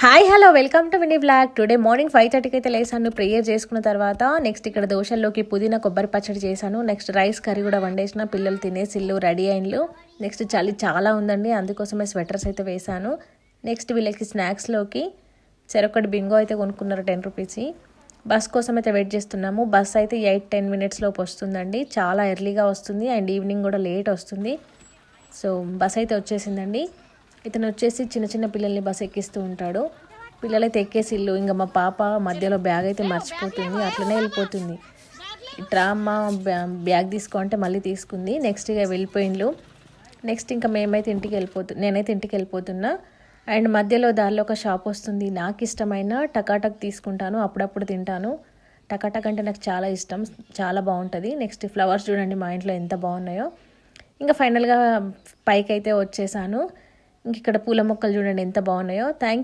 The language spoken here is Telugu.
Hi hello welcome to Vini blog. Today morning 5:30కి అయితే లేసాను. ప్రేయర్ చేసుకున్న తర్వాత నెక్స్ట్ ఇక్కడ దోశల్లోకి పుదీనా కొబ్బరి పచ్చడి చేశాను. నెక్స్ట్ రైస్ కర్రీ కూడా వండేసిన. పిల్లలు తినేసి ఇల్లు రెడీ అయిన్లు. నెక్స్ట్ చలి చాలా ఉందండి, అందుకోసమే స్వెటర్స్ అయితే వేశాను. నెక్స్ట్ వీళ్ళకి స్నాక్స్లోకి చెరొకటి బింగో అయితే కొనుక్కున్నారు 10 రూపీస్. బస్ కోసం అయితే వెయిట్ చేస్తున్నాము. బస్ అయితే 8-10 మినిట్స్ లోపు వస్తుందండి. చాలా ఎర్లీగా వస్తుంది అండ్ ఈవినింగ్ కూడా లేట్ వస్తుంది. సో బస్ అయితే వచ్చేసిందండి. ఇతను వచ్చేసి చిన్న చిన్న పిల్లల్ని బస్ ఎక్కిస్తూ ఉంటాడు. పిల్లలైతే ఎక్కేసి ఇల్లు. ఇంకా మా పాప మధ్యలో బ్యాగ్ అయితే మర్చిపోతుంది, అట్లనే వెళ్ళిపోతుంది. ఇట్రా అమ్మ బ్యాగ్ తీసుకో అంటే మళ్ళీ తీసుకుంది. నెక్స్ట్ ఇక వెళ్ళిపోయిండ్లు. నెక్స్ట్ ఇంకా నేనైతే ఇంటికి వెళ్ళిపోతున్నా. అండ్ మధ్యలో దారిలో ఒక షాప్ వస్తుంది. నాకు ఇష్టమైన టకాటక్ తీసుకుంటాను, అప్పుడప్పుడు తింటాను. టకాటక్ అంటే నాకు చాలా ఇష్టం, చాలా బాగుంటుంది. నెక్స్ట్ ఫ్లవర్స్ చూడండి మా ఇంట్లో ఎంత బాగున్నాయో. ఇంకా ఫైనల్గా పైకి అయితే వచ్చేసాను. ఇంక ఇక్కడ పూల మొక్కలు చూడండి ఎంత బాగున్నాయో. థ్యాంక్